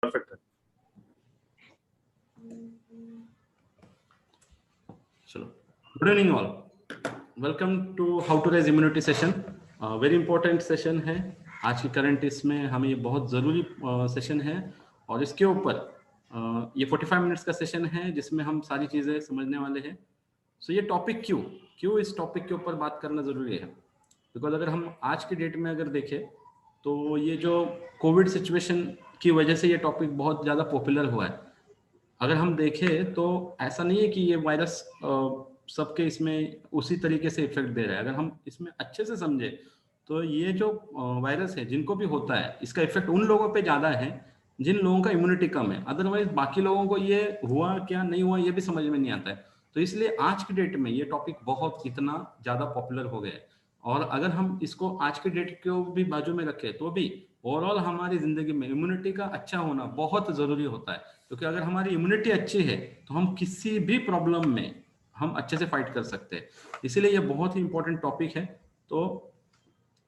Perfect है। चलो, good evening all, welcome to how to raise immunity session. Very important session है आज की करंट, इसमें हमें ये बहुत ज़रूरी सेशन है और इसके ऊपर ये 45 मिनट्स का सेशन है जिसमें हम सारी चीज़ें समझने वाले हैं। सो ये टॉपिक क्यों इस टॉपिक के ऊपर बात करना ज़रूरी है, बिकॉज अगर हम आज की डेट में अगर देखें तो ये जो कोविड सिचुएशन की वजह से ये टॉपिक बहुत ज़्यादा पॉपुलर हुआ है। अगर हम देखें तो ऐसा नहीं है कि ये वायरस सबके इसमें उसी तरीके से इफेक्ट दे रहा है। अगर हम इसमें अच्छे से समझे तो ये जो वायरस है जिनको भी होता है इसका इफेक्ट उन लोगों पे ज्यादा है जिन लोगों का इम्यूनिटी कम है। अदरवाइज बाकी लोगों को ये हुआ क्या नहीं हुआ ये भी समझ में नहीं आता है। तो इसलिए आज की डेट में ये टॉपिक बहुत इतना ज्यादा पॉपुलर हो गया है और अगर हम इसको आज की डेट को भी बाजू में रखें तो भी ओवरऑल हमारी जिंदगी में इम्यूनिटी का अच्छा होना बहुत जरूरी होता है, क्योंकि अगर हमारी इम्यूनिटी अच्छी है तो हम किसी भी प्रॉब्लम में हम अच्छे से फाइट कर सकते हैं। इसीलिए ये बहुत ही इंपॉर्टेंट टॉपिक है। तो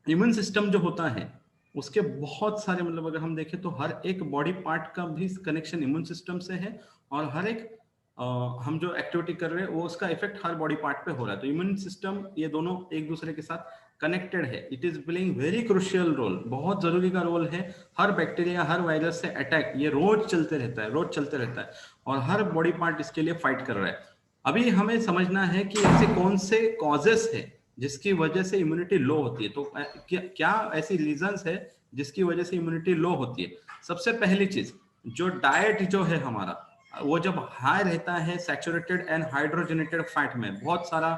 इम्यून सिस्टम जो होता है उसके बहुत सारे मतलब अगर हम देखें तो हर एक बॉडी पार्ट का भी कनेक्शन इम्यून सिस्टम से है और हर एक हम जो एक्टिविटी कर रहे हैं वो उसका इफेक्ट हर बॉडी पार्ट पे हो रहा है। तो इम्यून सिस्टम ये दोनों एक दूसरे के साथ कनेक्टेड है। It is playing very crucial role, बहुत जरूरी का रोल है। हर बैक्टीरिया हर वायरस से अटैक ये रोज चलते रहता है और हर बॉडी पार्ट इसके लिए फाइट कर रहा है। अभी हमें समझना है कि ऐसे कौन से कॉजेस है जिसकी वजह से इम्यूनिटी लो होती है। तो क्या ऐसी रीजंस है जिसकी वजह से इम्यूनिटी लो होती है। सबसे पहली चीज जो डाइट जो है हमारा वो जब हाई रहता है सैचुरेटेड एंड हाइड्रोजनेटेड फैट में, बहुत सारा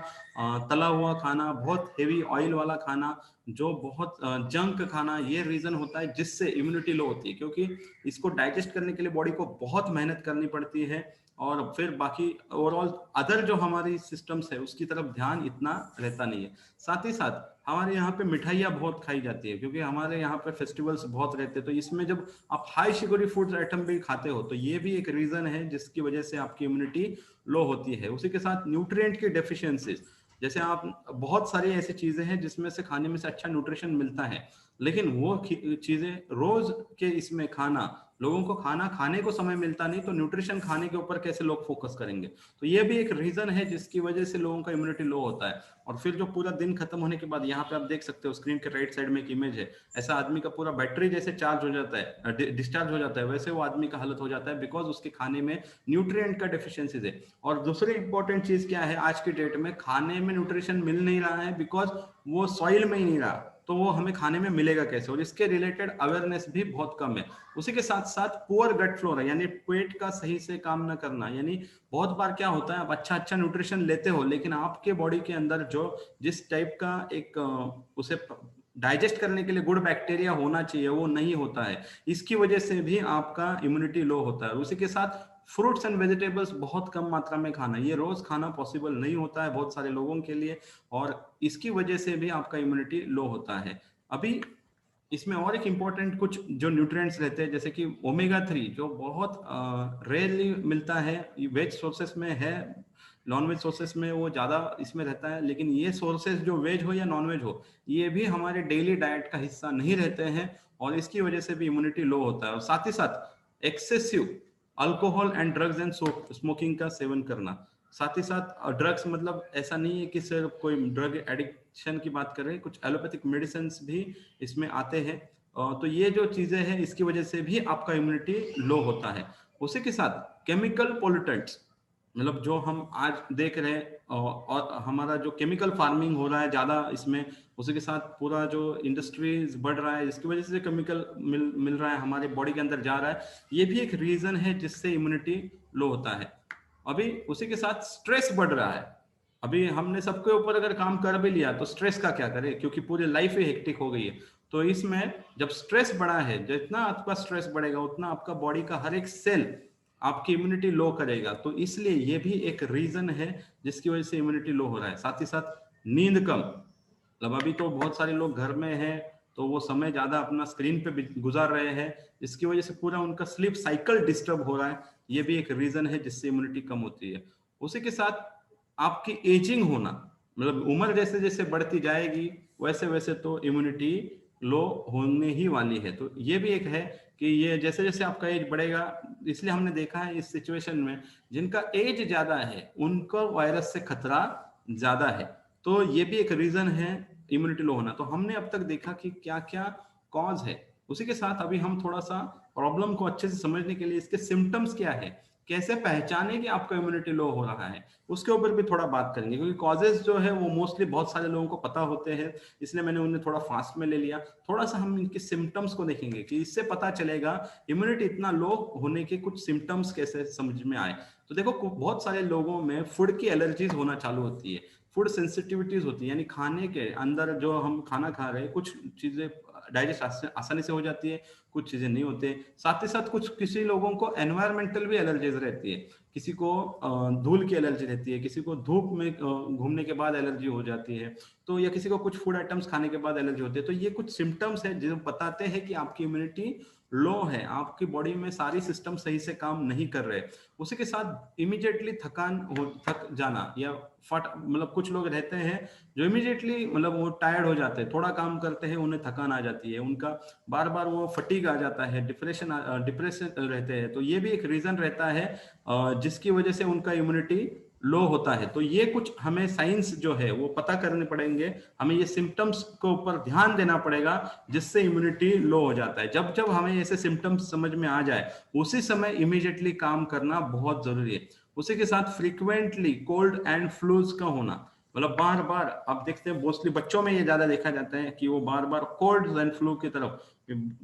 तला हुआ खाना, बहुत हेवी ऑयल वाला खाना, जो बहुत जंक खाना, ये रीजन होता है जिससे इम्यूनिटी लो होती है। क्योंकि इसको डाइजेस्ट करने के लिए बॉडी को बहुत मेहनत करनी पड़ती है और फिर बाकी ओवरऑल अदर जो हमारी सिस्टम्स है उसकी तरफ ध्यान इतना रहता नहीं है। साथ ही साथ हमारे यहाँ पे मिठाइयाँ बहुत खाई जाती है क्योंकि हमारे यहाँ पे फेस्टिवल्स बहुत रहते हैं। तो इसमें जब आप हाई शुगरी फूड आइटम भी खाते हो तो ये भी एक रीजन है जिसकी वजह से आपकी इम्यूनिटी लो होती है। उसी के साथ न्यूट्रिएंट की डेफिशिएंसीज, जैसे आप बहुत सारी ऐसी चीजें हैं जिसमें से खाने में से अच्छा न्यूट्रिशन मिलता है, लेकिन वो चीजें रोज के इसमें खाना, लोगों को खाना खाने को समय मिलता नहीं तो न्यूट्रिशन खाने के ऊपर कैसे लोग फोकस करेंगे। तो ये भी एक रीजन है जिसकी वजह से लोगों का इम्यूनिटी लो होता है। और फिर जो पूरा दिन खत्म होने के बाद यहाँ पे आप देख सकते हो स्क्रीन के राइट साइड में एक इमेज है, ऐसा आदमी का पूरा बैटरी जैसे चार्ज हो जाता है, डिस्चार्ज हो जाता है, वैसे वो आदमी का हालत हो जाता है बिकॉज उसके खाने में न्यूट्रिएंट का डेफिशिएंसीज है। और दूसरी इंपॉर्टेंट चीज क्या है, आज की डेट में खाने में न्यूट्रिशन मिल नहीं रहा है बिकॉज वो सॉइल में ही नहीं रहा, तो वो हमें खाने में मिलेगा कैसे, और इसके रिलेटेड अवेयरनेस भी बहुत कम है। उसी के साथ साथ पुअर गट फ्लोरा यानी पेट का सही से काम न करना, यानी बहुत बार क्या होता है आप अच्छा न्यूट्रिशन लेते हो लेकिन आपके बॉडी के अंदर जो जिस टाइप का एक उसे डाइजेस्ट करने के लिए गुड बैक्टीरिया होना चाहिए वो नहीं होता है। इसकी वजह से भी आपका इम्यूनिटी लो होता है। उसी के साथ फ्रूट्स एंड वेजिटेबल्स बहुत कम मात्रा में खाना, ये रोज खाना पॉसिबल नहीं होता है बहुत सारे लोगों के लिए और इसकी वजह से भी आपका इम्यूनिटी लो होता है। अभी इसमें और एक इम्पोर्टेंट कुछ जो न्यूट्रिएंट्स रहते हैं जैसे कि ओमेगा 3 जो बहुत रेयरली मिलता है, वेज सोर्सेस में है, नॉन वेज सोर्सेस में वो ज्यादा इसमें रहता है, लेकिन ये सोर्सेस जो वेज हो या नॉन वेज हो ये भी हमारे डेली डाइट का हिस्सा नहीं रहते हैं और इसकी वजह से भी इम्यूनिटी लो होता है। और साथ ही साथ excessive alcohol and drugs and smoking का सेवन करना, साथ ही साथ ड्रग्स मतलब ऐसा नहीं है कि सिर्फ कोई ड्रग एडिक्शन की बात कर रहे हैं, कुछ एलोपैथिक मेडिसिन भी इसमें आते हैं। तो ये जो चीजें हैं इसकी वजह से भी आपका इम्यूनिटी लो होता है। उसी के साथ केमिकल पोल्यूटेंट्स मतलब जो हम आज देख रहे हैं और हमारा जो केमिकल फार्मिंग हो रहा है ज्यादा इसमें, उसी के साथ पूरा जो इंडस्ट्रीज बढ़ रहा है जिसकी वजह से केमिकल मिल रहा है हमारे बॉडी के अंदर जा रहा है, ये भी एक रीजन है जिससे इम्यूनिटी लो होता है। अभी उसी के साथ स्ट्रेस बढ़ रहा है। अभी हमने सबके ऊपर अगर काम कर भी लिया तो स्ट्रेस का क्या करें क्योंकि पूरी लाइफ ही हेक्टिक हो गई है। तो इसमें जब स्ट्रेस बढ़ा है, जितना आपका स्ट्रेस बढ़ेगा उतना आपका बॉडी का हर एक सेल आपकी इम्यूनिटी लो करेगा। तो इसलिए ये भी एक रीजन है जिसकी वजह से इम्यूनिटी लो हो रहा है। साथ ही साथ नींद कम, मतलब अभी तो बहुत सारे लोग घर में हैं तो वो समय ज्यादा अपना स्क्रीन पे गुजार रहे हैं, इसकी वजह से पूरा उनका स्लीप साइकिल डिस्टर्ब हो रहा है, ये भी एक रीजन है जिससे इम्यूनिटी कम होती है। उसी के साथ आपकी एजिंग होना, मतलब उम्र जैसे जैसे बढ़ती जाएगी वैसे वैसे तो इम्यूनिटी लो होने ही वाली है। तो ये भी एक है कि ये जैसे जैसे आपका एज बढ़ेगा, इसलिए हमने देखा है इस सिचुएशन में जिनका एज ज्यादा है उनको वायरस से खतरा ज्यादा है। तो ये भी एक रीजन है इम्यूनिटी लो होना। तो हमने अब तक देखा कि क्या क्या कॉज है। उसी के साथ अभी हम थोड़ा सा प्रॉब्लम को अच्छे से समझने के लिए इसके सिम्टम्स क्या है, कैसे पहचाने कि आपका इम्यूनिटी लो हो रहा है, उसके ऊपर भी थोड़ा बात करेंगे। क्योंकि कॉजेज जो है वो मोस्टली बहुत सारे लोगों को पता होते हैं, इसलिए मैंने उन्हें थोड़ा फास्ट में ले लिया। थोड़ा सा हम इनके सिम्टम्स को देखेंगे कि इससे पता चलेगा इम्यूनिटी इतना लो होने के कुछ सिम्टम्स कैसे समझ में आए। तो देखो बहुत सारे लोगों में फूड की एलर्जीज होना चालू होती है, फूड सेंसिटिविटीज होती है, यानी खाने के अंदर जो हम खाना खा रहे हैं कुछ चीजें डाइजेस्ट आसानी से हो जाती है, कुछ चीजें नहीं होते। साथ ही साथ कुछ किसी लोगों को एनवायरमेंटल भी एलर्जीज रहती है, किसी को धूल की एलर्जी रहती है, किसी को धूप में घूमने के बाद एलर्जी हो जाती है, तो या किसी को कुछ फूड आइटम्स खाने के बाद एलर्जी होती है। तो ये कुछ सिम्टम्स है जो बताते हैं कि आपकी इम्यूनिटी लो है, आपकी बॉडी में सारी सिस्टम सही से काम नहीं कर रहे। उसी के साथ इमीडिएटली थक जाना या फट मतलब कुछ लोग रहते हैं जो इमीडिएटली मतलब वो टायर्ड हो जाते हैं, थोड़ा काम करते हैं उन्हें थकान आ जाती है, उनका बार बार वो फटीग आ जाता है, डिप्रेशन रहते हैं। तो ये भी एक रीजन रहता है जिसकी वजह से उनका इम्यूनिटी लो होता है। तो ये कुछ हमें साइंस जो है वो पता करने पड़ेंगे, हमें ये सिम्टम्स के ऊपर ध्यान देना पड़ेगा जिससे इम्यूनिटी लो हो जाता है। जब जब हमें ऐसे सिम्टम्स समझ में आ जाए उसी समय इमीडिएटली काम करना बहुत जरूरी है। उसी के साथ फ्रीक्वेंटली कोल्ड एंड फ्लूज का होना, मतलब बार बार आप देखते हैं मोस्टली बच्चों में ये ज्यादा देखा जाता है कि वो बार बार कोल्ड एंड फ्लू की तरफ,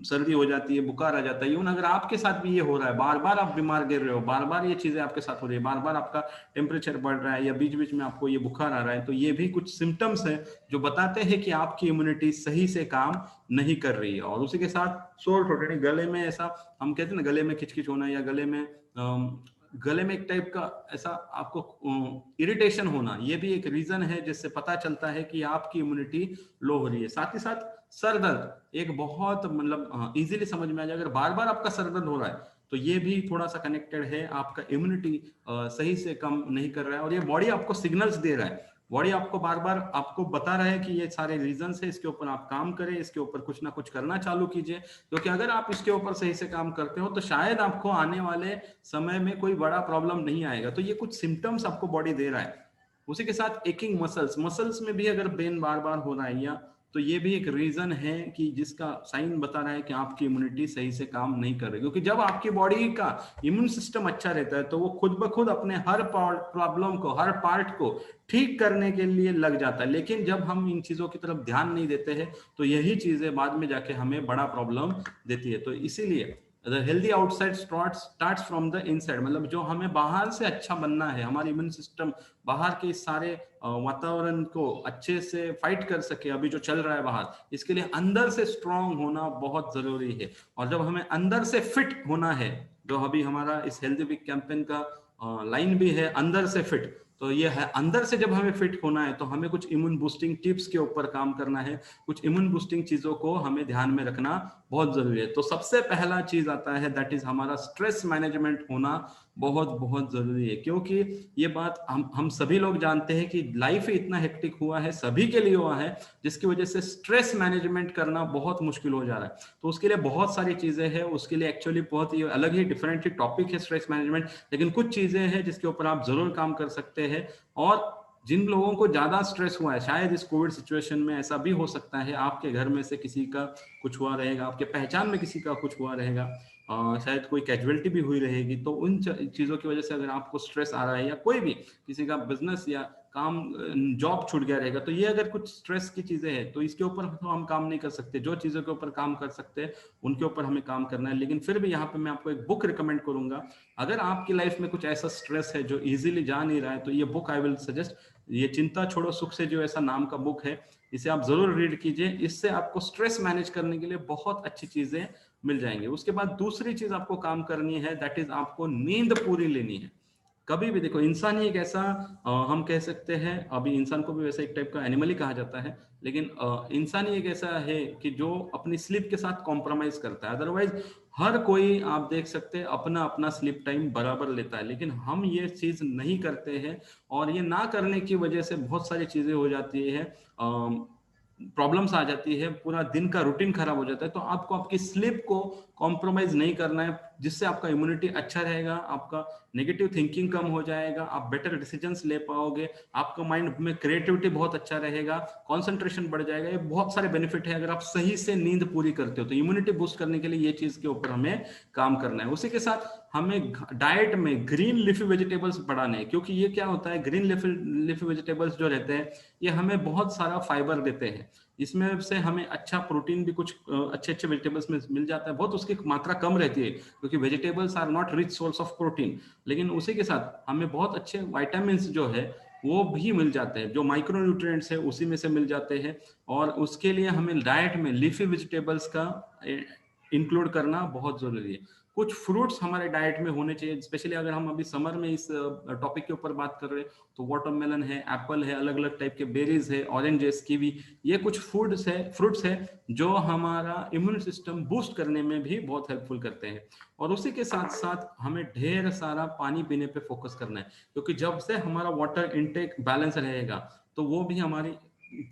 सर्दी हो जाती है, बुखार आ जाता है। इवन अगर आपके साथ भी ये हो रहा है, बार बार आप बीमार गिर रहे हो, बार बार ये चीजें आपके साथ हो रही है, बार बार आपका टेम्परेचर बढ़ रहा है या बीच बीच में आपको ये बुखार आ रहा है, तो ये भी कुछ सिम्टम्स है जो बताते हैं कि आपकी इम्यूनिटी सही से काम नहीं कर रही है। और उसी के साथ सोर थ्रोट यानी गले में ऐसा हम कहते हैं ना, गले में खिचखिच होना या गले में एक टाइप का ऐसा आपको इरिटेशन होना, ये भी एक रीजन है जिससे पता चलता है कि आपकी इम्यूनिटी लो हो रही है। साथ ही साथ सर दर्द एक बहुत मतलब इजीली समझ में आ जाए, अगर बार बार आपका सर दर्द हो रहा है तो ये भी थोड़ा सा कनेक्टेड है, आपका इम्यूनिटी सही से कम नहीं कर रहा है और ये बॉडी आपको सिग्नल्स दे रहा है। बॉडी आपको बार बार आपको बता रहा है कि ये सारे रीजंस है, इसके ऊपर आप काम करें, इसके ऊपर कुछ ना कुछ करना चालू कीजिए। क्योंकि अगर आप इसके ऊपर सही से काम करते हो तो शायद आपको आने वाले समय में कोई बड़ा प्रॉब्लम नहीं आएगा। तो ये कुछ सिम्टम्स आपको बॉडी दे रहा है। उसी के साथ एकिंग मसल्स में भी अगर पेन बार बार हो रहा है या, तो ये भी एक रीजन है कि जिसका साइन बता रहा है कि आपकी इम्यूनिटी सही से काम नहीं कर रही। क्योंकि जब आपकी बॉडी का इम्यून सिस्टम अच्छा रहता है तो वो खुद ब खुद अपने हर प्रॉब्लम को, हर पार्ट को ठीक करने के लिए लग जाता है। लेकिन जब हम इन चीजों की तरफ ध्यान नहीं देते हैं तो यही चीजें बाद में जाके हमें बड़ा प्रॉब्लम देती है। तो इसीलिए the healthy outside starts from the inside, मतलब जो हमें बाहर से अच्छा बनना है, हमारी इम्यून सिस्टम बाहर के सारे वातावरण को अच्छे से फाइट कर सके अभी जो चल रहा है बाहर, इसके लिए अंदर से स्ट्रांग होना बहुत जरूरी है। और जब हमें अंदर से फिट होना है, जो अभी हमारा इस हेल्दी वीक कैंपेन का लाइन भी है, अंदर से फिट, तो ये है अंदर से जब हमें फिट होना है तो हमें कुछ इम्यून बूस्टिंग टिप्स के ऊपर काम करना है, कुछ इम्यून बूस्टिंग चीजों को हमें ध्यान में रखना बहुत जरूरी है। तो सबसे पहला चीज आता है दैट इज हमारा स्ट्रेस मैनेजमेंट होना बहुत बहुत जरूरी है। क्योंकि ये बात हम सभी लोग जानते हैं कि लाइफ इतना हेक्टिक हुआ है, सभी के लिए हुआ है, जिसकी वजह से स्ट्रेस मैनेजमेंट करना बहुत मुश्किल हो जा रहा है। तो उसके लिए बहुत सारी चीजें हैं, उसके लिए एक्चुअली बहुत ही अलग ही डिफरेंट ही टॉपिक है स्ट्रेस मैनेजमेंट, लेकिन कुछ चीजें हैं जिसके ऊपर आप जरूर काम कर सकते हैं। और जिन लोगों को ज्यादा स्ट्रेस हुआ है, शायद इस कोविड सिचुएशन में ऐसा भी हो सकता है आपके घर में से किसी का कुछ हुआ रहेगा, आपके पहचान में किसी का कुछ हुआ रहेगा, शायद कोई कैजुअलिटी भी हुई रहेगी। तो उन चीजों की वजह से अगर आपको स्ट्रेस आ रहा है या कोई भी किसी का बिजनेस या काम जॉब छूट गया रहेगा, तो ये अगर कुछ स्ट्रेस की चीजें हैं तो इसके ऊपर तो हम काम नहीं कर सकते। जो चीजों के ऊपर काम कर सकते हैं उनके ऊपर हमें काम करना है। लेकिन फिर भी यहाँ पे मैं आपको एक बुक रिकमेंड करूंगा, अगर आपकी लाइफ में कुछ ऐसा स्ट्रेस है जो इजीली जा नहीं रहा है, तो ये बुक आई विल सजेस्ट, ये चिंता छोड़ो सुख से जो ऐसा नाम का बुक है, इसे आप जरूर रीड कीजिए। इससे आपको स्ट्रेस मैनेज करने के लिए बहुत अच्छी चीजें मिल जाएंगी। उसके बाद दूसरी चीज आपको काम करनी है, दैट इज आपको नींद पूरी लेनी है। कभी भी देखो, इंसान ही एक ऐसा हम कह सकते हैं, अभी इंसान को भी वैसे एक टाइप का एनिमल ही कहा जाता है, लेकिन इंसान ही एक ऐसा है कि जो अपनी स्लीप के साथ कॉम्प्रोमाइज करता है। अदरवाइज हर कोई आप देख सकते हैं अपना अपना स्लीप टाइम बराबर लेता है, लेकिन हम ये चीज नहीं करते हैं। और ये ना करने की वजह से बहुत सारी चीजें हो जाती है। प्रॉब्लम्स आ जाती है, पूरा दिन का रूटीन खराब हो जाता है, तो आपको आपकी स्लीप को कॉम्प्रोमाइज नहीं करना है, जिससे आपका इम्यूनिटी अच्छा रहेगा, आपका नेगेटिव थिंकिंग कम हो जाएगा, आप बेटर डिसीजंस ले पाओगे, आपका माइंड में क्रिएटिविटी बहुत अच्छा रहेगा, कंसंट्रेशन बढ़ जाएगा। ये बहुत सारे बेनिफिट है अगर आप सही से नींद पूरी करते हो। तो इम्यूनिटी बूस्ट करने के लिए ये चीज के ऊपर हमें काम करना है। उसी के साथ हमें डाइट में ग्रीन लीफी वेजिटेबल्स बढ़ाने हैं, क्योंकि ये क्या होता है, ग्रीन लीफी वेजिटेबल्स जो रहते हैं ये हमें बहुत सारा फाइबर देते हैं। इसमें से हमें अच्छा प्रोटीन भी कुछ अच्छे अच्छे वेजिटेबल्स में मिल जाता है, बहुत उसकी मात्रा कम रहती है क्योंकि vegetables are not rich source of protein. लेकिन उसी के साथ हमें बहुत अच्छे वाइटामिन जो है वो भी मिल जाते हैं, जो माइक्रो न्यूट्रिएंट्स है उसी में से मिल जाते हैं। और उसके लिए हमें डाइट में लीफी वेजिटेबल्स का इंक्लूड करना बहुत जरूरी है। कुछ फ्रूट्स हमारे डाइट में होने चाहिए, स्पेशली अगर हम अभी समर में इस टॉपिक के ऊपर बात कर रहे हैं तो वाटरमेलन है, एप्पल है, अलग अलग टाइप के बेरीज है, ऑरेंजेस, कीवी, ये कुछ फ्रूट्स है जो हमारा इम्यून सिस्टम बूस्ट करने में भी बहुत हेल्पफुल करते हैं। और उसी के साथ साथ हमें ढेर सारा पानी पीने पे फोकस करना है, क्योंकि जब से हमारा वाटर इनटेक बैलेंस रहेगा तो वो भी हमारी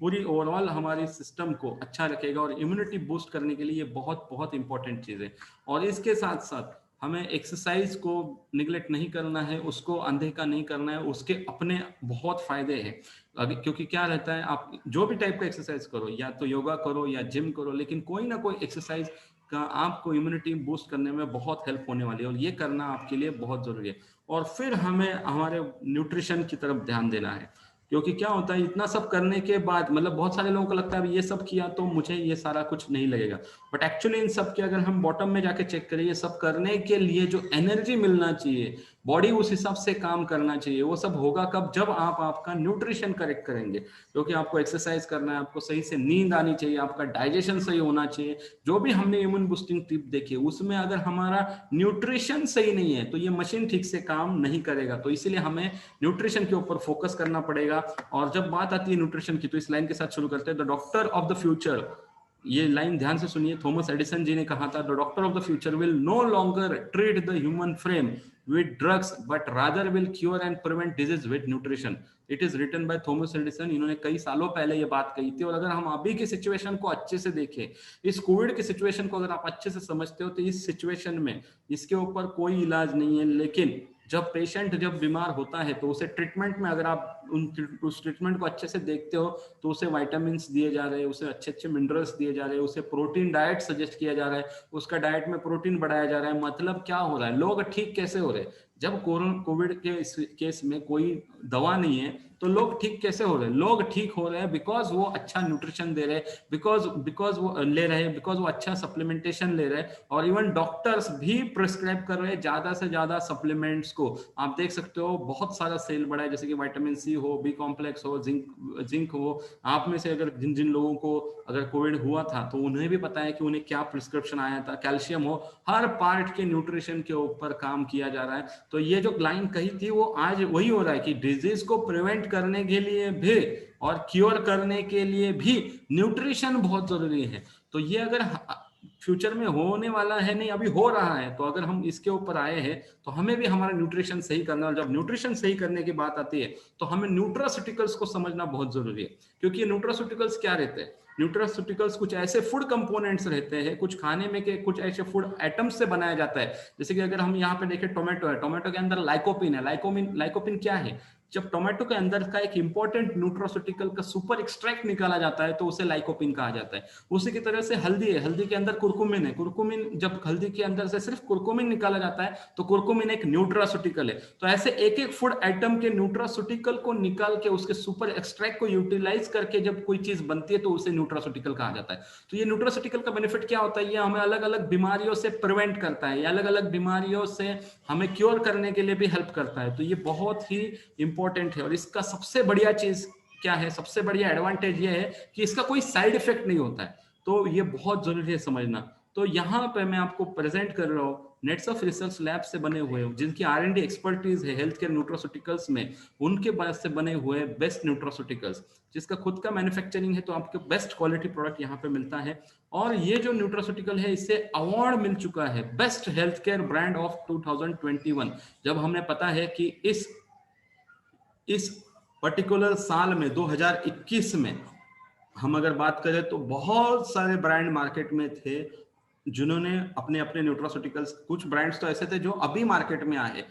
पूरी ओवरऑल हमारी सिस्टम को अच्छा रखेगा और इम्यूनिटी बूस्ट करने के लिए ये बहुत बहुत इंपॉर्टेंट चीज है। और इसके साथ साथ हमें एक्सरसाइज को निगलेक्ट नहीं करना है, उसको अनदेखा नहीं करना है, उसके अपने बहुत फायदे हैं। क्योंकि क्या रहता है, आप जो भी टाइप का एक्सरसाइज करो, या तो योगा करो या जिम करो, लेकिन कोई ना कोई एक्सरसाइज का आपको इम्यूनिटी बूस्ट करने में बहुत हेल्प होने वाली है और ये करना आपके लिए बहुत जरूरी है। और फिर हमें हमारे न्यूट्रिशन की तरफ ध्यान देना है, क्योंकि क्या होता है, इतना सब करने के बाद मतलब बहुत सारे लोगों को लगता है ये सब किया तो मुझे ये सारा कुछ नहीं लगेगा, बट एक्चुअली इन सब के अगर हम बॉटम में जाके चेक करें, ये सब करने के लिए जो एनर्जी मिलना चाहिए, बॉडी उस हिसाब से काम करना चाहिए, वो सब होगा कब, जब आप आपका न्यूट्रिशन करेक्ट करेंगे। क्योंकि आपको एक्सरसाइज करना है, आपको सही से नींद आनी चाहिए, आपका डाइजेशन सही होना चाहिए। जो भी हमने इम्यून बूस्टिंग टिप देखी उसमें अगर हमारा न्यूट्रिशन सही नहीं है तो ये मशीन ठीक से काम नहीं करेगा। तो इसीलिए हमें न्यूट्रिशन के ऊपर फोकस करना पड़ेगा। और जब बात आती है न्यूट्रिशन की तो इस लाइन के साथ शुरू करते हैं, the doctor of the future, ये लाइन ध्यान से सुनिए, थॉमस एडिसन जी ने कहा था, the doctor of the future will no longer treat the human frame with drugs but rather will cure and prevent disease with nutrition. It is written by Thomas Edison। इन्होंने कई सालों पहले ये बात कही थी। और अगर हम अभी की सिचुएशन को अच्छे से देखें, इस कोविड की सिचुएशन को अगर आप अच्छे से समझते हो तो इस सिचुएशन में इसके ऊपर कोई इलाज नहीं है, लेकिन जब पेशेंट जब बीमार होता है तो उसे ट्रीटमेंट में अगर आप उस ट्रीटमेंट को अच्छे से देखते हो तो उसे विटामिन दिए जा रहे हैं, उसे अच्छे अच्छे मिनरल्स दिए जा रहे हैं, उसे प्रोटीन डाइट सजेस्ट किया जा रहा है, उसका डाइट में प्रोटीन बढ़ाया जा रहा है। मतलब क्या हो रहा है, लोग ठीक कैसे हो रहे हैं। जब कोविड के केस में कोई दवा नहीं है तो लोग ठीक कैसे हो रहे हैं, लोग ठीक हो रहे हैं बिकॉज वो अच्छा न्यूट्रिशन दे रहे हैं, बिकॉज वो ले रहे हैं, बिकॉज वो अच्छा सप्लीमेंटेशन ले रहे हैं। और इवन डॉक्टर्स भी प्रिस्क्राइब कर रहे हैं ज्यादा से ज्यादा सप्लीमेंट्स को। आप देख सकते हो बहुत सारा सेल बढ़ा है, जैसे कि विटामिन सी हो, बी कॉम्प्लेक्स हो, जिंक हो। आप में से अगर जिन जिन लोगों को अगर कोविड हुआ था तो उन्हें भी पता है कि उन्हें क्या प्रिस्क्रिप्शन आया था, कैल्शियम हो, हर पार्ट के न्यूट्रिशन के ऊपर काम किया जा रहा है। तो ये जो लाइन कही थी वो आज वही हो रहा है कि डिजीज को प्रिवेंट करने के लिए भी और क्योर करने के लिए भी न्यूट्रिशन बहुत जरूरी है। तो ये अगर फ्यूचर में होने वाला है, नहीं अभी हो रहा है, तो अगर हम इसके ऊपर आए हैं तो हमें भी हमारा न्यूट्रिशन सही करना है। और जब न्यूट्रिशन सही करने की बात आती है तो हमें न्यूट्रास्यूटिकल्स को समझना बहुत जरूरी है। क्योंकि ये न्यूट्रास्यूटिकल्स क्या रहते हैं, न्यूट्रास्यूटिकल्स कुछ ऐसे फूड कंपोनेंट्स रहते हैं, कुछ खाने में के कुछ ऐसे फूड आइटम्स से बनाया जाता है। जैसे कि अगर हम यहाँ पे देखें टोमेटो है, टोमेटो के अंदर लाइकोपिन है। लाइकोपिन क्या है, जब टोमेटो के अंदर का एक इंपॉर्टेंट न्यूट्रास्यूटिकल का सुपर एक्सट्रैक्ट निकाला जाता है तो उसे लाइकोपिन कहा जाता है। उसी की तरह से हल्दी है, हल्दी के अंदर कुरकुमिन है, कुरकुमिन जब हल्दी के अंदर से सिर्फ कुरकुमिन निकाला जाता है तो कुरकुमिन एक न्यूट्रास्यूटिकल है। तो ऐसे एक एक फूड आइटम के न्यूट्रास्यूटिकल को निकाल के उसके सुपर एक्सट्रैक्ट को यूटिलाइज करके जब कोई चीज बनती है तो उसे न्यूट्रास्यूटिकल कहा जाता है। तो ये न्यूट्रास्यूटिकल का बेनिफिट क्या होता है, ये हमें अलग अलग बीमारियों से प्रिवेंट करता है, ये अलग अलग बीमारियों से हमें क्योर करने के लिए भी हेल्प करता है। तो ये बहुत ही इंपॉर्टेंट है। और इसका सबसे बढ़िया चीज क्या है, सबसे बढ़िया एडवांटेज ये है कि इसका कोई साइड इफेक्ट नहीं होता है। तो ये बहुत जरूरी है समझना। तो यहाँ पे मैं आपको प्रेजेंट कर रहा हूँ नेट्स ऑफ रिसर्च लैब से बने हुए जिनकी R&D एक्सपर्टीज है हेल्थ केयर न्यूट्रास्यूटिकल्स में, उनके बाद से बने हुए बेस्ट न्यूट्रास्यूटिकल्स, जिसका खुद का मैन्युफैक्चरिंग है, तो आपको बेस्ट क्वालिटी प्रोडक्ट यहाँ पे मिलता है। और ये जो न्यूट्रास्यूटिकल है इससे अवार्ड मिल चुका है best health care brand of 2021। जब हमें पता है कि इस पर्टिकुलर साल में 2021 में हम अगर बात करें तो बहुत सारे ब्रांड मार्केट में थे जिन्होंने अपने अपने न्यूट्रास्यूटिकल्स, कुछ ब्रांड्स तो ऐसे थे जो अभी मार्केट में आए।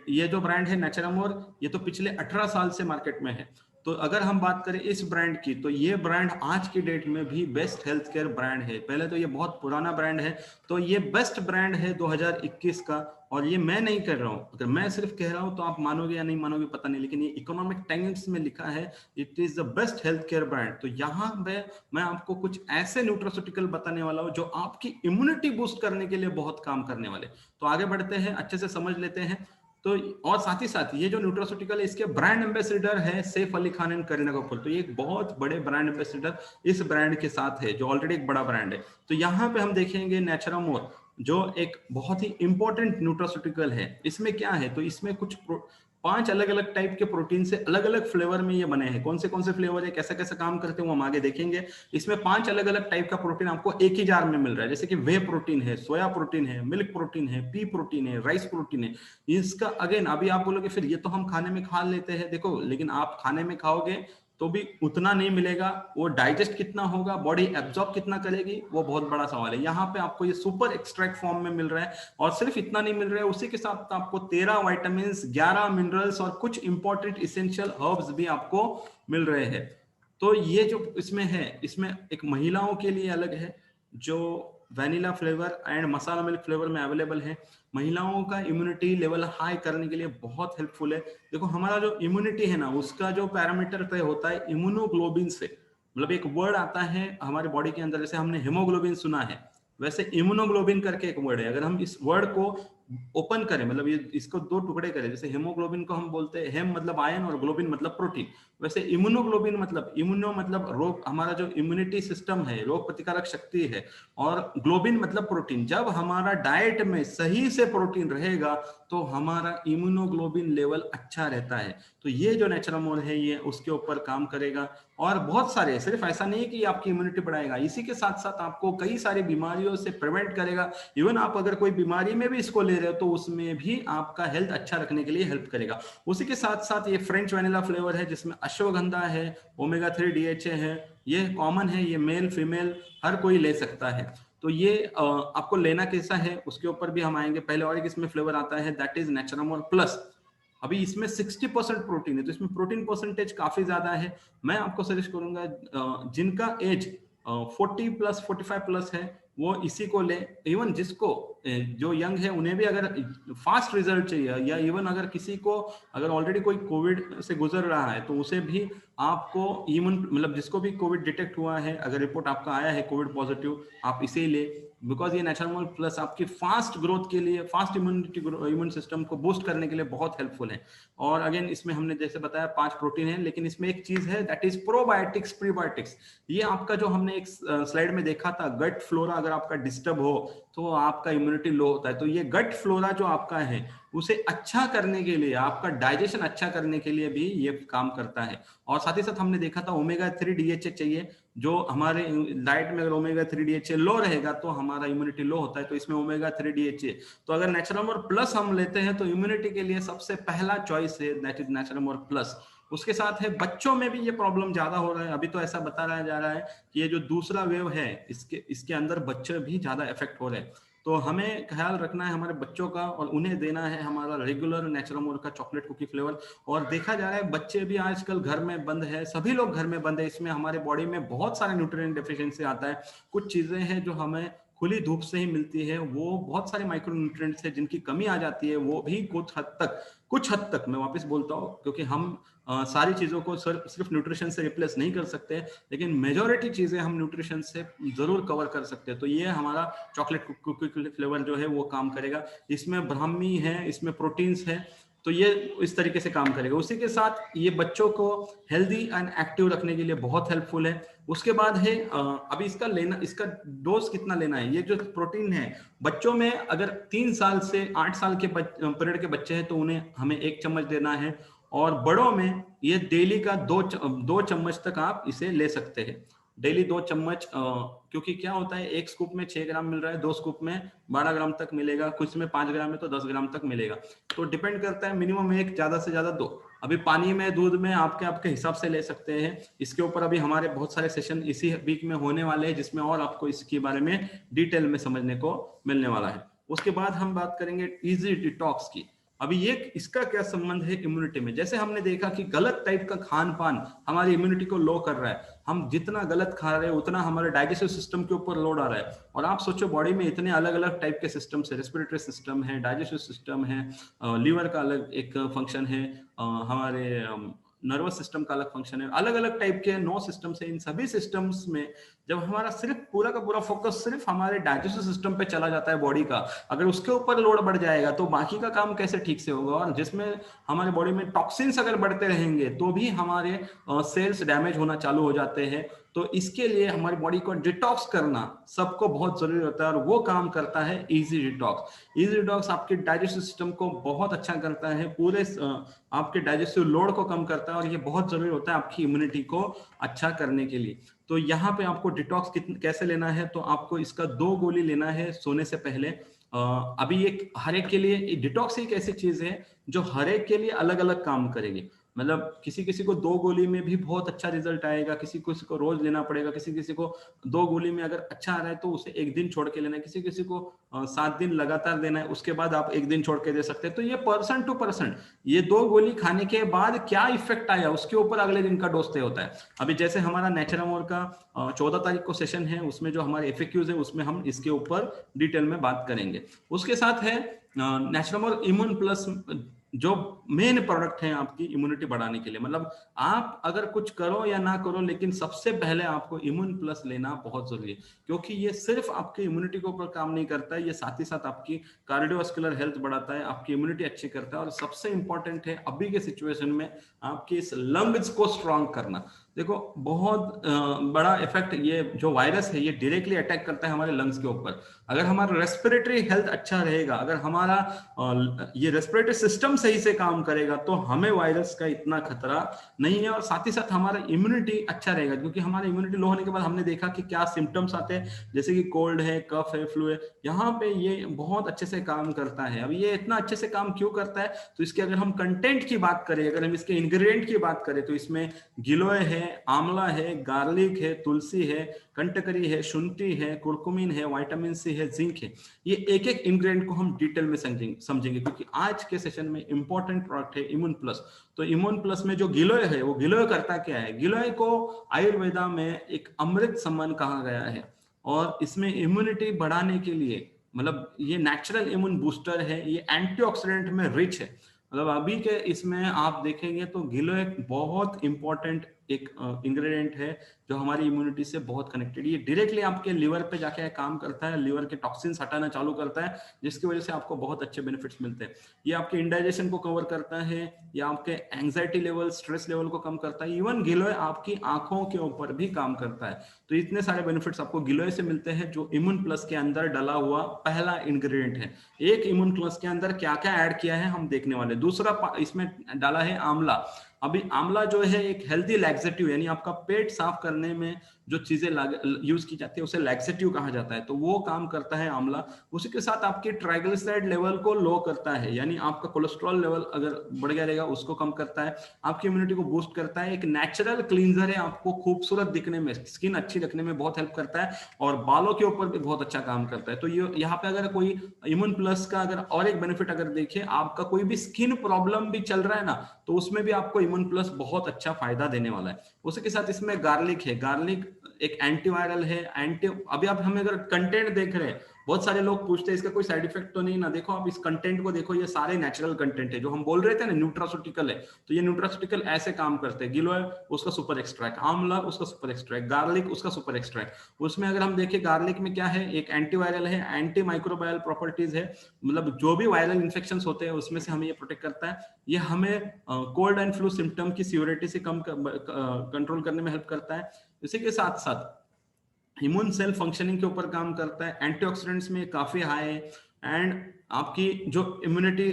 ये जो ब्रांड है नेचरमोर, ये तो पिछले 18 साल से मार्केट में है। तो अगर हम बात करें इस ब्रांड की, तो ये ब्रांड आज की डेट में भी बेस्ट हेल्थ केयर ब्रांड है। पहले तो ये बहुत पुराना ब्रांड है, तो ये बेस्ट ब्रांड है 2021 का। और ये मैं नहीं कर रहा हूँ, अगर मैं सिर्फ कह रहा हूँ तो आप मानोगे या नहीं मानोगे पता नहीं, लेकिन ये इकोनॉमिक टाइम्स में लिखा है it is the best health care brand. तो यहाँ पे मैं आपको कुछ ऐसे न्यूट्रास्यूटिकल बताने वाला हूँ जो आपकी इम्यूनिटी बूस्ट करने के लिए बहुत काम करने वाले। तो आगे बढ़ते हैं, अच्छे से समझ लेते हैं। तो और साथ ही साथ ये जो न्यूट्रास्यूटिकल है, इसके ब्रांड एम्बेसडर है सैफ अली खान एंड करीना कपूर। तो ये एक बहुत बड़े ब्रांड एम्बेसडर इस ब्रांड के साथ है, जो ऑलरेडी एक बड़ा ब्रांड है। तो यहाँ पे हम देखेंगे नेचरमोर, जो एक बहुत ही इंपॉर्टेंट न्यूट्रास्यूटिकल है। इसमें क्या है, तो इसमें कुछ 5 अलग अलग टाइप के प्रोटीन से अलग अलग फ्लेवर में ये बने हैं। कौन से फ्लेवर है, कैसे कैसे काम करते हैं, वो हम आगे देखेंगे। इसमें 5 अलग अलग टाइप का प्रोटीन आपको एक ही जार में मिल रहा है, जैसे कि वे प्रोटीन है, सोया प्रोटीन है, मिल्क प्रोटीन है, पी प्रोटीन है, राइस प्रोटीन है। इसका अगेन अभी आप बोलोगे फिर ये तो हम खाने में खा लेते हैं, देखो लेकिन आप खाने में खाओगे तो भी उतना नहीं मिलेगा। वो डाइजेस्ट कितना होगा, बॉडी एब्जॉर्ब कितना करेगी, वो बहुत बड़ा सवाल है। यहाँ पे आपको ये सुपर एक्सट्रैक्ट फॉर्म में मिल रहा है। और सिर्फ इतना नहीं मिल रहा है, उसी के साथ आपको 13 वाइटामिन, 11 मिनरल्स और कुछ इंपॉर्टेंट इसेंशियल हर्ब्स भी आपको मिल रहे हैं। तो ये जो इसमें है, इसमें एक महिलाओं के लिए अलग है जो vanilla flavour and masala milk flavour में अवेलेबल है। महिलाओं का इम्यूनिटी लेवल हाई करने के लिए बहुत हेल्पफुल है। देखो हमारा जो इम्यूनिटी है ना, उसका जो पैरामीटर तय होता है इम्यूनोग्लोबिन से। मतलब एक वर्ड आता है हमारे बॉडी के अंदर, जैसे हमने हेमोग्लोबिन सुना है, वैसे इम्यूनोग्लोबिन करके एक वर्ड है। अगर हम इस वर्ड को ओपन करें, मतलब ये इसको 2 टुकड़े करें, जैसे हेमोग्लोबिन को हम बोलते हैं हेम मतलब आयन और ग्लोबिन मतलब प्रोटीन, वैसे इम्यूनोग्लोबिन मतलब इम्यूनो मतलब रोग, हमारा जो इम्यूनिटी सिस्टम है, रोग प्रतिकारक शक्ति है, और ग्लोबिन मतलब प्रोटीन। जब हमारा डाइट में सही से प्रोटीन रहेगा तो हमारा इम्यूनोग्लोबिन लेवल अच्छा रहता है। तो ये जो नेचरमोर है ये उसके ऊपर काम करेगा। और बहुत सारे, सिर्फ ऐसा नहीं है कि आपकी इम्यूनिटी बढ़ाएगा, इसी के साथ साथ आपको कई सारी बीमारियों से प्रिवेंट करेगा। इवन आप अगर कोई बीमारी में भी इसको ले रहे हो तो उसमें भी आपका हेल्थ अच्छा रखने के लिए हेल्प करेगा। उसी के साथ साथ ये फ्रेंच वैनिला फ्लेवर है जिसमें अश्वगंधा है, ओमेगा 3 DHA है, ये कॉमन है, ये मेल फीमेल हर कोई ले सकता है। तो ये आपको लेना कैसा है उसके ऊपर भी हम आएंगे। पहले और एक इसमें फ्लेवर आता है दैट इज नेचरमोर प्लस। अभी इसमें 60% प्रोटीन है, तो इसमें प्रोटीन परसेंटेज काफी ज्यादा है। मैं आपको सजेस्ट करूंगा जिनका एज 40 प्लस 45 प्लस है वो इसी को ले। इवन जिसको जो यंग है उन्हें भी अगर फास्ट रिजल्ट चाहिए, या इवन अगर किसी को अगर ऑलरेडी कोई कोविड से गुजर रहा है तो उसे भी आपको इवन मतलब जिसको भी कोविड डिटेक्ट हुआ है, अगर रिपोर्ट आपका आया है कोविड पॉजिटिव, आप इसे ही ले। बिकॉज ये नेचरमोर प्लस आपकी फास्ट ग्रोथ के लिए, फास्ट इम्यून सिस्टम को बूस्ट करने के लिए बहुत हेल्पफुल है। और अगेन इसमें हमने जैसे बताया 5 प्रोटीन है, लेकिन इसमें एक चीज है दैट इज प्रोबायोटिक्स प्रीबायोटिक्स। ये आपका जो हमने एक स्लाइड में देखा था, गट फ्लोरा अगर आपका डिस्टर्ब हो तो आपका इम्यूनिटी लो होता है। तो ये गट फ्लोरा जो आपका है उसे अच्छा करने के लिए, आपका डाइजेशन अच्छा करने के लिए भी ये काम करता है। और साथ ही साथ हमने देखा था ओमेगा 3 DHA चाहिए, जो हमारे डाइट में अगर ओमेगा 3 DHA लो रहेगा तो हमारा इम्यूनिटी लो होता है। तो इसमें ओमेगा 3 DHA, तो अगर नेचरमोर प्लस हम लेते हैं तो इम्यूनिटी के लिए सबसे पहला चॉइस है दैट इज नेचरमोर प्लस। उसके साथ है बच्चों में भी ये प्रॉब्लम ज्यादा हो रहा है, अभी तो ऐसा बताया जा रहा है कि ये जो दूसरा वेव है इसके अंदर बच्चे भी ज्यादा इफेक्ट हो रहे हैं। तो हमें ख्याल रखना है हमारे बच्चों का, और उन्हें देना है हमारा रेगुलर नेचरमोर का चॉकलेट कुकी फ्लेवर। और देखा जा रहा है बच्चे भी आजकल घर में बंद है, सभी लोग घर में बंद है, इसमें हमारे बॉडी में बहुत सारे न्यूट्रिएंट डेफिशिएंसी आता है। कुछ चीजें हैं जो हमें खुली धूप से ही मिलती है, वो बहुत सारे माइक्रो न्यूट्रिएंट्स है जिनकी कमी आ जाती है, वो भी कुछ हद तक मैं वापस बोलता हूँ, क्योंकि हम सारी चीजों को सिर्फ न्यूट्रिशन से रिप्लेस नहीं कर सकते, लेकिन मेजॉरिटी चीजें हम न्यूट्रिशन से जरूर कवर कर सकते हैं। तो ये हमारा चॉकलेट कुकी फ्लेवर जो है वो काम करेगा। इसमें ब्राह्मी है, इसमें प्रोटीन्स है, तो ये इस तरीके से काम करेगा। उसी के साथ ये बच्चों को हेल्दी एंड एक्टिव रखने के लिए बहुत हेल्पफुल है। उसके बाद है अभी इसका डोज कितना लेना है। ये जो प्रोटीन है बच्चों में अगर 3 साल से 8 साल के पीरियड के बच्चे हैं तो उन्हें हमें 1 चम्मच देना है, और बड़ों में ये डेली का 2 चम्मच तक आप इसे ले सकते हैं। डेली 2 चम्मच, क्योंकि क्या होता है एक स्कूप में 6 ग्राम मिल रहा है, 2 स्कूप में 12 ग्राम तक मिलेगा, कुछ में 5 ग्राम है तो 10 ग्राम तक मिलेगा। तो डिपेंड करता है, मिनिमम एक, ज्यादा से ज्यादा 2। अभी पानी में, दूध में आपके आपके हिसाब से ले सकते हैं। इसके ऊपर अभी हमारे बहुत सारे सेशन इसी वीक में होने वाले हैं, जिसमें और आपको इसके बारे में डिटेल में समझने को मिलने वाला है। उसके बाद हम बात करेंगे इजी डिटॉक्स की। अभी ये इसका क्या संबंध है इम्यूनिटी में? जैसे हमने देखा कि गलत टाइप का खान पान हमारी इम्यूनिटी को लो कर रहा है। हम जितना गलत खा रहे हैं उतना हमारे डाइजेस्टिव सिस्टम के ऊपर लोड आ रहा है। और आप सोचो बॉडी में इतने अलग अलग टाइप के सिस्टम है, रेस्पिरेटरी सिस्टम है, डाइजेस्टिव सिस्टम है, लीवर का अलग एक फंक्शन है, हमारे नर्वस सिस्टम का अलग फंक्शन है, अलग अलग टाइप के 9 सिस्टम्स है। इन सभी सिस्टम्स में जब हमारा सिर्फ पूरा का पूरा फोकस सिर्फ हमारे डाइजेस्टिव सिस्टम पे चला जाता है बॉडी का, अगर उसके ऊपर लोड बढ़ जाएगा तो बाकी का काम कैसे ठीक से होगा? और जिसमें हमारे बॉडी में टॉक्सिन्स अगर बढ़ते रहेंगे तो भी हमारे सेल्स डैमेज होना चालू हो जाते हैं। तो इसके लिए हमारी बॉडी को डिटॉक्स करना सबको बहुत जरूरी होता है, और वो काम करता है इजी डिटॉक्स। इजी डिटॉक्स आपके डाइजेस्टिव सिस्टम को बहुत अच्छा करता है, पूरे आपके डाइजेस्टिव लोड को कम करता है, और ये बहुत जरूरी होता है आपकी इम्यूनिटी को अच्छा करने के लिए। तो यहाँ पे आपको डिटॉक्स कैसे लेना है, तो आपको इसका 2 गोली लेना है सोने से पहले। अभी एक हर एक के लिए डिटॉक्स एक ऐसी चीज है जो हर एक के लिए अलग अलग काम करेगी। मतलब किसी किसी को 2 गोली में भी बहुत अच्छा रिजल्ट आएगा, किसी किसी को रोज लेना पड़ेगा, किसी किसी को 2 गोली में अगर अच्छा आ रहा है तो उसे 1 दिन छोड़ के लेना है, किसी किसी को 7 दिन लगातार देना है, उसके बाद आप 1 दिन छोड़ के दे सकते हैं। तो ये पर्सन टू पर्सन, ये 2 गोली खाने के बाद क्या इफेक्ट आया उसके ऊपर अगले दिन का डोज तय होता है। अभी जैसे हमारा नेचुरोमोर का 14 तारीख को सेशन है, उसमें जो हमारे एफएक्यूज है उसमें हम इसके ऊपर डिटेल में बात करेंगे। उसके साथ है नेचुरोमोर इम्यून प्लस, जो मेन प्रोडक्ट है आपकी इम्यूनिटी बढ़ाने के लिए। मतलब आप अगर कुछ करो या ना करो, लेकिन सबसे पहले आपको इम्यून प्लस लेना बहुत जरूरी है, क्योंकि ये सिर्फ आपकी इम्यूनिटी के ऊपर काम नहीं करता है, ये साथ ही साथ आपकी कार्डियोवास्कुलर हेल्थ बढ़ाता है, आपकी इम्यूनिटी अच्छी करता है, और सबसे इंपॉर्टेंट है अभी के सिचुएशन में आपकी इस लंग्स को स्ट्रांग करना। देखो बहुत बड़ा इफेक्ट ये जो वायरस है ये डायरेक्टली अटैक करता है हमारे लंग्स के ऊपर। अगर हमारा रेस्पिरेटरी हेल्थ अच्छा रहेगा, अगर हमारा ये रेस्पिरेटरी सिस्टम सही से काम करेगा, तो हमें वायरस का इतना खतरा नहीं है। और साथ ही साथ हमारा इम्यूनिटी अच्छा रहेगा, क्योंकि हमारा इम्यूनिटी लो होने के बाद हमने देखा कि क्या सिम्टम्स आते हैं, जैसे कि कोल्ड है, कफ है, फ्लू है। यहाँ पे ये बहुत अच्छे से काम करता है। अब ये इतना अच्छे से काम क्यों करता है, तो इसके अगर हम कंटेंट की बात करें, अगर हम इसके इंग्रेडिएंट की बात करें, तो इसमें गिलोय है, आंवला है, गार्लिक है, तुलसी है, कंटकरी है, शुंठी है, कुरकुमिन है, विटामिन सी है, जिंक है। ये एक एक इंग्रेडिएंट को हम डिटेल में समझेंगे, क्योंकि आज के सेशन में इंपॉर्टेंट प्रोडक्ट है इम्यून प्लस। तो इम्यून प्लस में जो गिलोय है, वो गिलोय करता क्या है? गिलोय को आयुर्वेदा में एक अमृत समान कहा गया है, और इसमें इम्यूनिटी बढ़ाने के लिए, मतलब ये नेचुरल इम्यून बूस्टर है, ये एंटीऑक्सीडेंट में रिच है। मतलब अभी के इसमें आप देखेंगे तो गिलोय एक बहुत इंपॉर्टेंट एक इंग्रेडिएंट है जो हमारी इम्यूनिटी से बहुत कनेक्टेड। ये डायरेक्टली आपके लिवर पे जाके काम करता है, लिवर के टॉक्सिन्स हटाना चालू करता है, जिसकी वजह से आपको बहुत अच्छे बेनिफिट्स मिलते हैं। ये आपके इंडाइजेशन को कवर करता है, या आपके एंजाइटी लेवल, स्ट्रेस लेवल को कम करता है। इवन गिलोय आपकी आंखों के ऊपर भी काम करता है। तो इतने सारे बेनिफिट्स आपको गिलोय से मिलते हैं, जो इम्यून प्लस के अंदर डला हुआ पहला इंग्रेडिएंट है। एक इम्यून प्लस के अंदर क्या क्या ऐड किया है हम देखने वाले। दूसरा इसमें डाला है आंवला। अभी आंवला जो है एक हेल्दी लैक्सेटिव, यानी आपका पेट साफ करने में जो चीजें यूज की जाती है उसे लैक्सेटिव कहा जाता है, तो वो काम करता है आंवला। उसी के साथ आपके ट्राइग्लिसराइड लेवल को लो करता है, यानी आपका कोलेस्ट्रॉल लेवल अगर बढ़ गया रहेगा उसको कम करता है, आपकी इम्यूनिटी को बूस्ट करता है। एक नेचुरल क्लींजर है, आपको खूबसूरत दिखने में, स्किन अच्छी रखने में बहुत हेल्प करता है, और बालों के ऊपर भी बहुत अच्छा काम करता है। तो ये यहाँ पे अगर कोई इम्यून प्लस का अगर और एक बेनिफिट अगर देखें, आपका कोई भी स्किन प्रॉब्लम भी चल रहा है ना, तो उसमें भी आपको इम्यून प्लस बहुत अच्छा फायदा देने वाला है। उसी के साथ इसमें गार्लिक है। गार्लिक एक एंटीवायरल है, अभी आप हमें अगर कंटेंट देख रहे हैं, बहुत सारे लोग पूछते हैं इसका कोई साइड इफेक्ट तो नहीं ना। देखो आप इस कंटेंट को देखो, ये सारे नेचुरल कंटेंट है। जो हम बोल रहे थे ना न्यूट्रास्यूटिकल है, तो ये न्यूट्रास्यूटिकल ऐसे काम करते हैं। गिलोय उसका सुपर एक्सट्रैक्ट, आंवला उसका सुपर एक्सट्रैक्ट, गार्लिक उसका सुपर एक्सट्रैक्ट। उसमें अगर हम देखें गार्लिक में क्या है, एक एंटीवायरल है, एंटी माइक्रोबायल प्रॉपर्टीज है, मतलब जो भी वायरल इन्फेक्शन होते हैं उसमें से हमें ये प्रोटेक्ट करता है। ये हमें कोल्ड एंड फ्लू सिम्टम की सीवियरिटी से कम कंट्रोल करने में हेल्प करता है। इसी के साथ साथ इम्यून सेल फंक्शनिंग के ऊपर काम करता है, एंटीऑक्सीडेंट्स में काफी हाई है, एंड आपकी जो इम्यूनिटी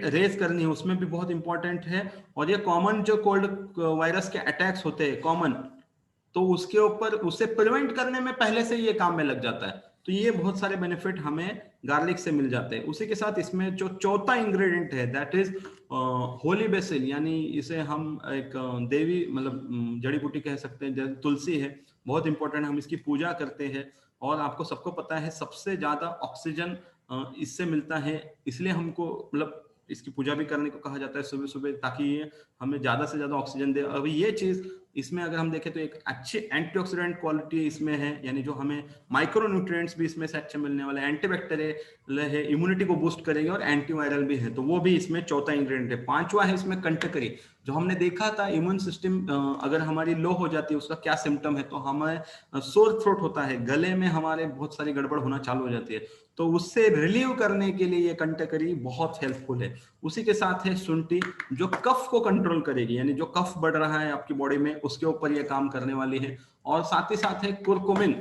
रेज करनी है उसमें भी बहुत इंपॉर्टेंट है। और ये कॉमन जो कोल्ड वायरस के अटैक्स होते हैं कॉमन, तो उसके ऊपर उसे प्रिवेंट करने में पहले से ये काम में लग जाता है। तो ये बहुत सारे बेनिफिट हमें गार्लिक से मिल जाते हैं। उसी के साथ इसमें जो चौथा इंग्रेडिएंट है दैट इज होली बेसिल, यानी इसे हम एक देवी मतलब जड़ी बूटी कह सकते हैं, जैसे तुलसी है, बहुत इंपॉर्टेंट, हम इसकी पूजा करते हैं। और आपको सबको पता है सबसे ज्यादा ऑक्सीजन इससे मिलता है, इसलिए हमको मतलब इसकी पूजा भी करने को कहा जाता है सुबह सुबह, ताकि ये हमें ज्यादा से ज्यादा ऑक्सीजन दे। अभी ये चीज इसमें अगर हम देखें तो एक अच्छी एंटीऑक्सीडेंट क्वालिटी इसमें है, यानी जो हमें माइक्रो न्यूट्रिएंट्स भी इसमें से अच्छे मिलने वाले, एंटीबैक्टीरियल है, इम्यूनिटी को बूस्ट करेंगे, और एंटीवायरल भी है, तो वो भी इसमें चौथा इंग्रेडिएंट है। पांचवा है इसमें कंटकरी, जो हमने देखा था इम्यून सिस्टम अगर हमारी लो हो जाती है उसका क्या सिम्टम है, तो हमें सोर थ्रोट होता है, गले में हमारे बहुत सारी गड़बड़ होना चालू हो जाती है, तो उससे रिलीव करने के लिए ये कंटकरी बहुत हेल्पफुल है। उसी के साथ है शुंठी, जो कफ को कंट्रोल करेगी, यानी जो कफ बढ़ रहा है आपकी बॉडी में उसके ऊपर ये काम करने वाली है। और साथ ही साथ है कुरकुमिन,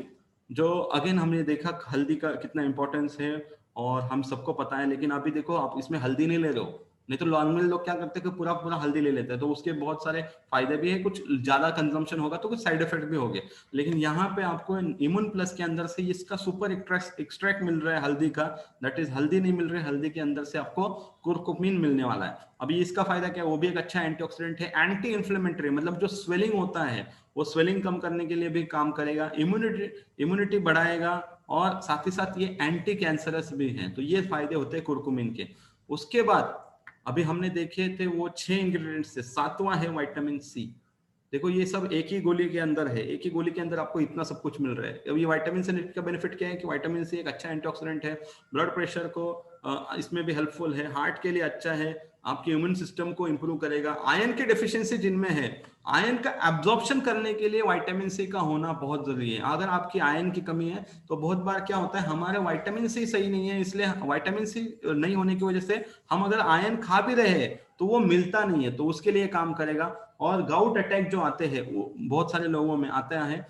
जो अगेन हमने देखा हल्दी का कितना इंपॉर्टेंस है और हम सबको पता है, लेकिन अभी देखो आप इसमें हल्दी नहीं ले रहे हो, नहीं तो नॉर्मल लोग क्या करते हैं कि पूरा पूरा हल्दी ले लेते हैं, तो उसके बहुत सारे फायदे भी है, कुछ ज्यादा कंजम्पशन होगा तो कुछ साइड इफेक्ट भी होंगे। लेकिन यहाँ पे आपको इम्यून प्लस के अंदर से इसका सुपर एक्सट्रैक्ट मिल रहा है हल्दी का, दैट इज हल्दी नहीं मिल रहा है, हल्दी के अंदर से आपको कुरकुमिन मिलने वाला है। अभी इसका फायदा क्या है, वो भी एक अच्छा एंटीऑक्सीडेंट है, एंटी इन्फ्लेमेटरी, मतलब जो स्वेलिंग होता है वो स्वेलिंग कम करने के लिए भी काम करेगा, इम्यूनिटी बढ़ाएगा, और साथ ही साथ ये एंटी कैंसरस भी है। तो ये फायदे होते हैं कुरकुमिन के। उसके बाद अभी हमने देखे थे वो 6 इंग्रेडिएंट्स थे, सातवां है विटामिन सी। देखो ये सब एक ही गोली के अंदर है, एक ही गोली के अंदर आपको इतना सब कुछ मिल रहा है। अब ये विटामिन सी का बेनिफिट क्या है कि विटामिन सी एक अच्छा एंटीऑक्सीडेंट है, ब्लड प्रेशर को इसमें भी हेल्पफुल है, हार्ट के लिए अच्छा है, आपके इम्यून सिस्टम को इंप्रूव करेगा। आयरन की डेफिशिएंसी जिनमें है, आयरन का एब्जॉर्प्शन करने के लिए विटामिन सी का होना बहुत जरूरी है। अगर आपकी आयरन की कमी है तो बहुत बार क्या होता है, हमारे विटामिन सी सही नहीं है, इसलिए विटामिन सी नहीं होने की वजह से हम अगर आयरन खा भी रहे हैं तो वो मिलता नहीं है, तो उसके लिए काम करेगा। और गाउट अटैक जो आते हैं वो बहुत सारे लोगों में आता है,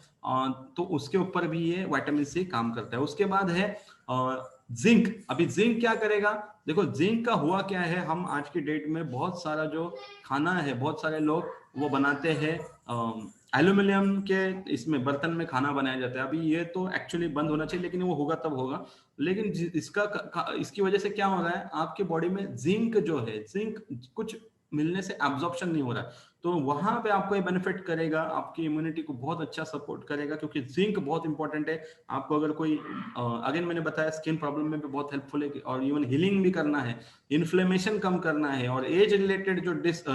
तो उसके ऊपर भी ये विटामिन सी काम करता है। उसके बाद है जिंक। अभी जिंक क्या करेगा, देखो जिंक का हुआ क्या है, हम आज की डेट में बहुत सारा जो खाना है, बहुत सारे लोग वो बनाते हैं एल्यूमिनियम के इसमें बर्तन में खाना बनाया जाता है। अभी ये तो एक्चुअली बंद होना चाहिए, लेकिन वो होगा तब होगा। लेकिन इसकी वजह से क्या हो रहा है, आपके बॉडी में जिंक जो है, जिंक कुछ मिलने से एब्जॉर्प्शन नहीं हो रहा है, तो वहां पे आपको ये बेनिफिट करेगा, आपकी इम्यूनिटी को बहुत अच्छा सपोर्ट करेगा, क्योंकि जिंक बहुत इंपॉर्टेंट है। आपको अगर कोई अगेन मैंने बताया स्किन प्रॉब्लम में भी बहुत हेल्पफुल है, और इवन हीलिंग भी करना है, इन्फ्लेमेशन कम करना है, और एज रिलेटेड जो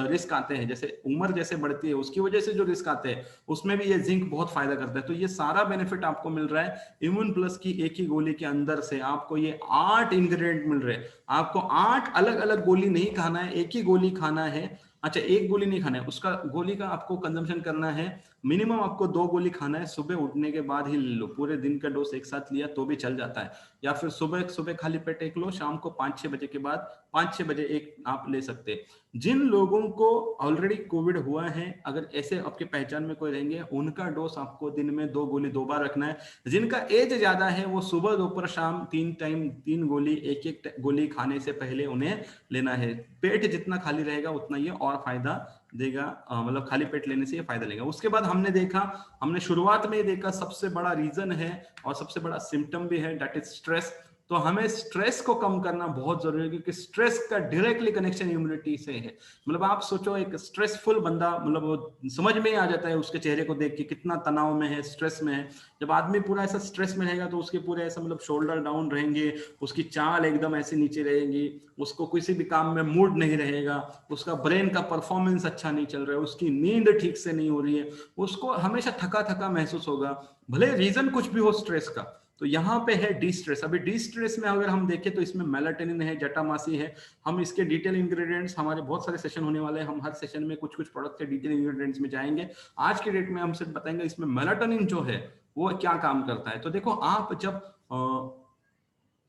रिस्क आते हैं, जैसे उम्र जैसे बढ़ती है उसकी वजह से जो रिस्क आते हैं, उसमें भी ये जिंक बहुत फायदा करता है। तो ये सारा बेनिफिट आपको मिल रहा है इम्यून प्लस की एक ही गोली के अंदर से। आपको ये 8 इंग्रेडिएंट मिल रहे हैं, आपको 8 अलग अलग गोली नहीं खाना है, एक ही गोली खाना है। अच्छा, एक गोली नहीं खाना है, उसका गोली का आपको कंजम्पशन करना है, मिनिमम आपको 2 गोली खाना है, सुबह उठने के बाद ही ले लो, पूरे दिन का डोज एक साथ लिया तो भी चल जाता है, या फिर सुबह सुबह खाली पेट एक लो, शाम को 5-6 बजे के बाद 5-6 बजे एक आप ले सकते हैं। जिन लोगों को ऑलरेडी कोविड हुआ है, अगर ऐसे आपके पहचान में कोई रहेंगे, उनका डोज आपको दिन में 2 गोली 2 बार रखना है। जिनका एज ज्यादा है वो सुबह दोपहर शाम 3 टाइम 3 गोली, एक एक गोली खाने से पहले उन्हें लेना है। पेट जितना खाली रहेगा उतना ये और फायदा देगा, मतलब खाली पेट लेने से ये फायदा लेगा। उसके बाद हमने शुरुआत में देखा सबसे बड़ा रीजन है और सबसे बड़ा सिम्टम भी है, दैट इज स्ट्रेस। तो हमें स्ट्रेस को कम करना बहुत जरूरी है, क्योंकि स्ट्रेस का डायरेक्टली कनेक्शन इम्यूनिटी से है। मतलब आप सोचो एक स्ट्रेसफुल बंदा, मतलब वो समझ में ही आ जाता है उसके चेहरे को देख के कितना तनाव में है, स्ट्रेस में है। जब आदमी पूरा ऐसा स्ट्रेस में रहेगा तो उसके पूरे ऐसा मतलब शोल्डर डाउन रहेंगे, उसकी चाल एकदम ऐसे नीचे रहेगी, उसको किसी भी काम में मूड नहीं रहेगा, उसका ब्रेन का परफॉर्मेंस अच्छा नहीं चल रहा है, उसकी नींद ठीक से नहीं हो रही है, उसको हमेशा थका थका महसूस होगा, भले रीजन कुछ भी हो स्ट्रेस का। तो यहाँ पे है डी स्ट्रेस। अभी डी स्ट्रेस में अगर हम देखें तो इसमें मेलाटोनिन है, जटामासी है। हम इसके डिटेल इंग्रेडिएंट्स, हमारे बहुत सारे सेशन होने वाले हैं, हम हर सेशन में कुछ कुछ प्रोडक्ट के डिटेल इंग्रेडिएंट्स में जाएंगे। आज के डेट में हम सिर्फ बताएंगे इसमें मेलाटोनिन जो है वो क्या काम करता है। तो देखो आप जब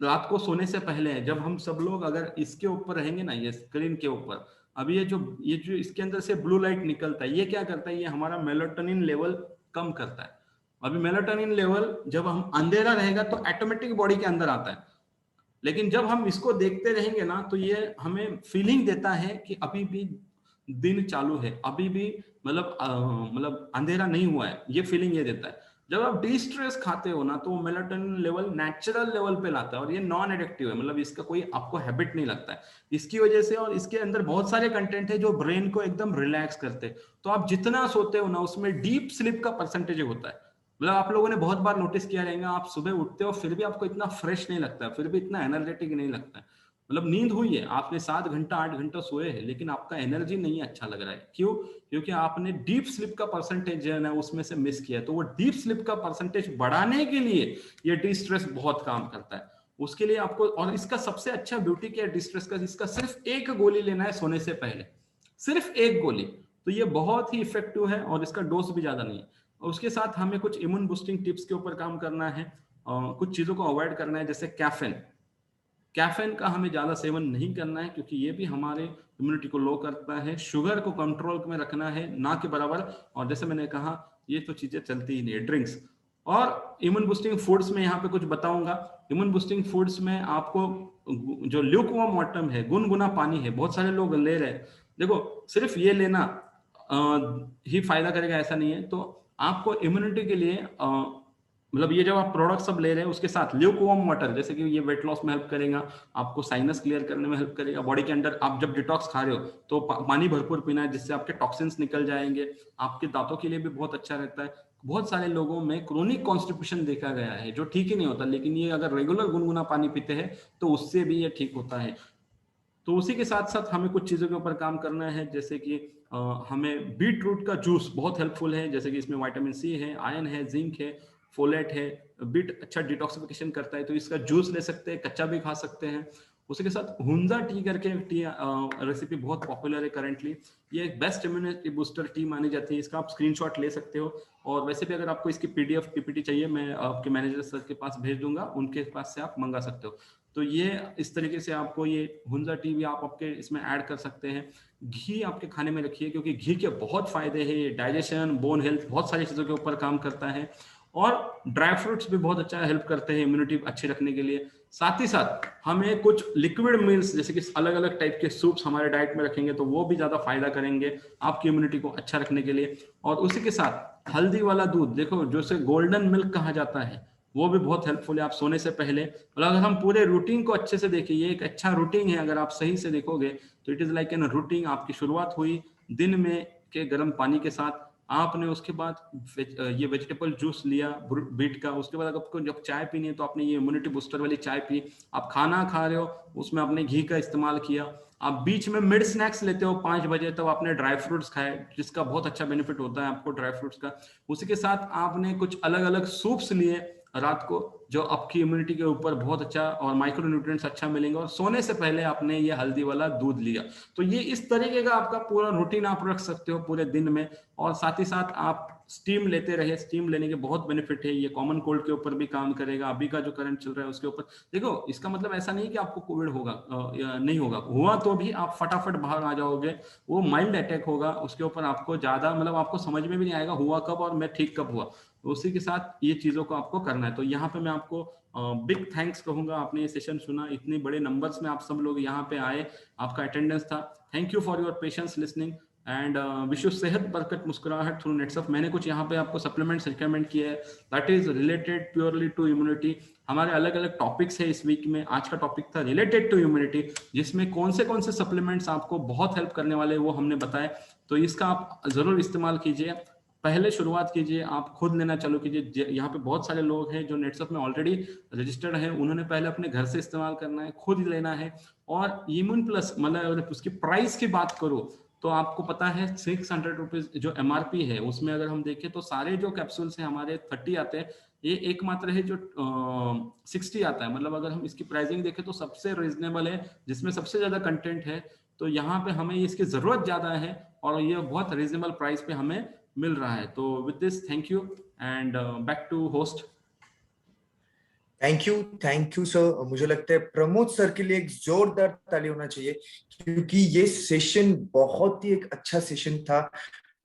रात को सोने से पहले जब हम सब लोग अगर इसके ऊपर रहेंगे ना, ये स्क्रीन के ऊपर, अब ये जो इसके अंदर से ब्लू लाइट निकलता है, ये क्या करता है, ये हमारा मेलाटोनिन लेवल कम करता है। अभी मेलाटोनिन लेवल जब हम अंधेरा रहेगा तो ऑटोमेटिक बॉडी के अंदर आता है, लेकिन जब हम इसको देखते रहेंगे ना तो ये हमें फीलिंग देता है कि अभी भी दिन चालू है, अभी भी मतलब अंधेरा नहीं हुआ है, ये फीलिंग ये देता है। जब आप डी स्ट्रेस खाते हो ना तो मेलाटोनिन लेवल नेचुरल लेवल पे लाता है, और ये नॉन एडिक्टिव है, मतलब इसका कोई आपको हैबिट नहीं लगता है इसकी वजह से। और इसके अंदर बहुत सारे कंटेंट है जो ब्रेन को एकदम रिलैक्स करते हैं। तो आप जितना सोते हो ना उसमें डीप स्लीप का परसेंटेज होता है। मतलब आप लोगों ने बहुत बार नोटिस किया रहेगा, आप सुबह उठते हो फिर भी आपको इतना फ्रेश नहीं लगता है, फिर भी इतना एनर्जेटिक नहीं लगता है। मतलब नींद हुई है, आपने 7 घंटा 8 घंटा सोए हैं, लेकिन आपका एनर्जी नहीं अच्छा लग रहा है। क्यों? क्योंकि आपने डीप स्लीप का परसेंटेज जो है ना उसमें से मिस किया। तो वो डीप स्लीप का परसेंटेज बढ़ाने के लिए ये डी स्ट्रेस बहुत काम करता है। उसके लिए आपको, और इसका सबसे अच्छा ब्यूटी क्या है डी स्ट्रेस का, इसका सिर्फ एक गोली लेना है सोने से पहले, सिर्फ एक गोली। तो ये बहुत ही इफेक्टिव है और इसका डोज भी ज्यादा नहीं है। और उसके साथ हमें कुछ इम्यून बूस्टिंग टिप्स के ऊपर काम करना है, कुछ चीजों को अवॉइड करना है, जैसे कैफीन। कैफीन का हमें ज्यादा सेवन नहीं करना है क्योंकि ये भी हमारे इम्यूनिटी को लो करता है। शुगर को कंट्रोल में रखना है, ना के बराबर। और जैसे मैंने कहा ये तो चीजें चलती ही नहीं है, ड्रिंक्स। और इम्यून बूस्टिंग फूड्स में यहाँ पे कुछ बताऊंगा। इम्यून बूस्टिंग फूड्स में आपको जो ल्यूकवार्म वाटर है, गुनगुना पानी है, बहुत सारे लोग ले रहे हैं। देखो सिर्फ ये लेना ही फायदा करेगा ऐसा नहीं है। तो आपको इम्यूनिटी के लिए मतलब ये जब आप प्रोडक्ट सब ले रहे हैं उसके साथ ल्यूकवार्म वाटर, जैसे कि ये वेट लॉस में हेल्प करेगा, आपको साइनस क्लियर करने में हेल्प करेगा, बॉडी के अंदर आप जब डिटॉक्स खा रहे हो तो पानी भरपूर पीना है जिससे आपके टॉक्सिन्स निकल जाएंगे। आपके दांतों के लिए भी बहुत अच्छा रहता है। बहुत सारे लोगों में क्रोनिक कॉन्स्टिपेशन देखा गया है जो ठीक ही नहीं होता, लेकिन ये अगर रेगुलर गुनगुना पानी पीते हैं तो उससे भी ये ठीक होता है। तो उसी के साथ साथ हमें कुछ चीजों के ऊपर काम करना है, जैसे कि हमें बीट रूट का जूस बहुत हेल्पफुल है, जैसे कि इसमें विटामिन सी है, आयरन है, जिंक है, फोलेट है। बीट अच्छा डिटॉक्सिफिकेशन करता है, तो इसका जूस ले सकते हैं, कच्चा भी खा सकते हैं। उसी के साथ हुंजा टी करके टी रेसिपी बहुत पॉपुलर है करंटली। ये एक बेस्ट इम्यूनिटी बूस्टर टी मानी जाती है, इसका आप स्क्रीनशॉट ले सकते हो। और वैसे भी अगर आपको इसकी पीडीएफ पीपीटी चाहिए, मैं आपके मैनेजर सर के पास भेज दूंगा, उनके पास से आप मंगा सकते हो। तो ये इस तरीके से आपको ये हुंजा टी भी आप आपके इसमें ऐड कर सकते हैं। घी आपके खाने में रखिए क्योंकि घी के बहुत फायदे हैं, डाइजेशन, बोन हेल्थ, बहुत सारी चीजों के ऊपर काम करता है। और ड्राई फ्रूट्स भी बहुत अच्छा हेल्प करते हैं इम्यूनिटी अच्छी रखने के लिए। साथ ही साथ हमें कुछ लिक्विड मील्स जैसे कि अलग अलग टाइप के सूप्स हमारे डाइट में रखेंगे तो वो भी ज्यादा फायदा करेंगे आपकी इम्यूनिटी को अच्छा रखने के लिए। और उसी के साथ हल्दी वाला दूध, देखो जो से गोल्डन मिल्क कहा जाता है, वो भी बहुत हेल्पफुल है आप सोने से पहले। और अगर हम पूरे रूटीन को अच्छे से देखें, ये एक अच्छा रूटीन है, अगर आप सही से देखोगे तो it is like an routine. आपकी शुरुआत हुई दिन में के गर्म पानी के साथ, आपने उसके बाद ये वेजिटेबल जूस लिया बीट का, उसके बाद आपको जब चाय पीनी है तो आपने ये इम्यूनिटी बूस्टर वाली चाय पी। आप खाना खा रहे हो उसमें आपने घी का इस्तेमाल किया। आप बीच में मिड स्नैक्स लेते हो 5 बजे, तब आपने ड्राई फ्रूट्स खाए जिसका बहुत अच्छा बेनिफिट होता है आपको ड्राई फ्रूट्स का। उसी के साथ आपने कुछ अलग अलग सूप्स लिए रात को, जो आपकी इम्यूनिटी के ऊपर बहुत अच्छा और माइक्रो न्यूट्रिएंट्स अच्छा मिलेंगे। और सोने से पहले आपने ये हल्दी वाला दूध लिया। तो ये इस तरीके का आपका पूरा रूटीन आप रख सकते हो पूरे दिन में। और साथ ही साथ आप स्टीम लेते रहे, स्टीम लेने के बहुत बेनिफिट है, ये कॉमन कोल्ड के ऊपर भी काम करेगा, अभी का जो करंट चल रहा है उसके ऊपर। देखो इसका मतलब ऐसा नहीं कि आपको कोविड होगा या नहीं होगा, हुआ तो भी आप फटाफट बाहर आ जाओगे, वो माइल्ड अटैक होगा, उसके ऊपर आपको ज्यादा मतलब आपको समझ में भी नहीं आएगा हुआ कब और मैं ठीक कब हुआ। तो उसी के साथ ये चीजों को आपको करना है। तो यहाँ पे मैं आपको बिग थैंक्स कहूंगा, आपने ये सेशन सुना, इतने बड़े नंबर्स में आप सब लोग यहाँ पे आए, आपका अटेंडेंस था। Thank you for your patience listening and wish you सेहत बरकत मुस्कुराहट थ्रू नेट्स ऑफ। मैंने कुछ यहाँ पे आपको सप्लीमेंट्स रिकमेंड किए हैं that is related purely to immunity. हमारे अलग अलग टॉपिक्स है इस वीक में। आज का टॉपिक था रिलेटेड टू इम्यूनिटी, जिसमें कौन से सप्लीमेंट्स आपको बहुत हेल्प करने वाले वो हमने बताए। तो इसका आप जरूर इस्तेमाल कीजिए, पहले शुरुआत कीजिए, आप खुद लेना चालू कीजिए। यहाँ पे बहुत सारे लोग हैं जो नेट्सअप में ऑलरेडी रजिस्टर्ड हैं, उन्होंने पहले अपने घर से इस्तेमाल करना है, खुद लेना है। और इम्यून प्लस मतलब उसकी प्राइस की बात करूँ तो आपको पता है 600 रुपीज जो एमआरपी है, उसमें अगर हम देखें तो सारे जो कैप्सूल्स हैं हमारे 30 आते हैं, ये एकमात्र है जो 60 आता है। मतलब अगर हम इसकी प्राइसिंग देखें तो सबसे रीजनेबल है, जिसमें सबसे ज्यादा कंटेंट है। तो यहाँ पे हमें इसकी जरूरत ज्यादा है और ये बहुत रीजनेबल प्राइस पे हमें मिल रहा है। तो with this thank you and back to host. Thank you sir. मुझे लगता है प्रमोद सर के लिए एक जोरदार ताली होना चाहिए, क्योंकि ये सेशन बहुत ही एक अच्छा सेशन था।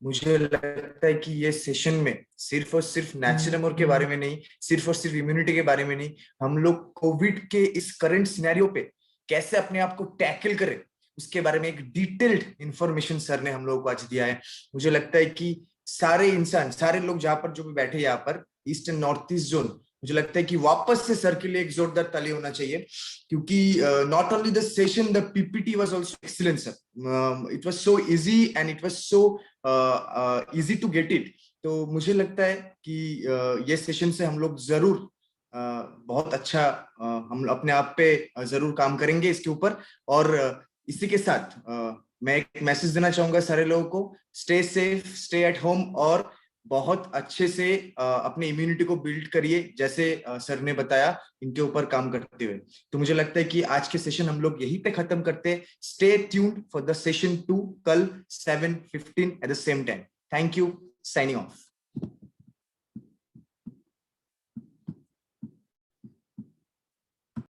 मुझे लगता है कि ये सेशन में सिर्फ और सिर्फ नेचुरल के बारे में नहीं, सिर्फ और सिर्फ इम्यूनिटी के बारे में नहीं, हम लोग कोविड के इस करंट सिनेरियो पे कैसे अपने आप को टैकल करें उसके बारे में एक डिटेल्ड इंफॉर्मेशन सर ने हम लोगों को आज दिया है। मुझे लगता है कि सारे इंसान, सारे लोग जहां पर जो भी बैठे यहाँ पर east and north east zone, मुझे लगता है कि वापस से सर के लिए एक जोरदार ताली होना चाहिए, क्योंकि not only the session, the PPT was also excellent sir. It was so easy and it was so easy to get it. तो मुझे लगता है कि ये सेशन से हम लोग जरूर बहुत अच्छा हम अपने आप पे जरूर काम करेंगे इसके ऊपर। और इसी के साथ मैं एक मैसेज देना चाहूंगा सारे लोगों को, stay safe, stay at home, और बहुत अच्छे से अपने इम्यूनिटी को बिल्ड करिए, जैसे सर ने बताया इनके ऊपर काम करते हुए। तो मुझे लगता है कि आज के सेशन हम लोग यहीं पे खत्म करते हैं। Stay tuned for the session 2 कल 7:15 at the same time. Thank you, signing off.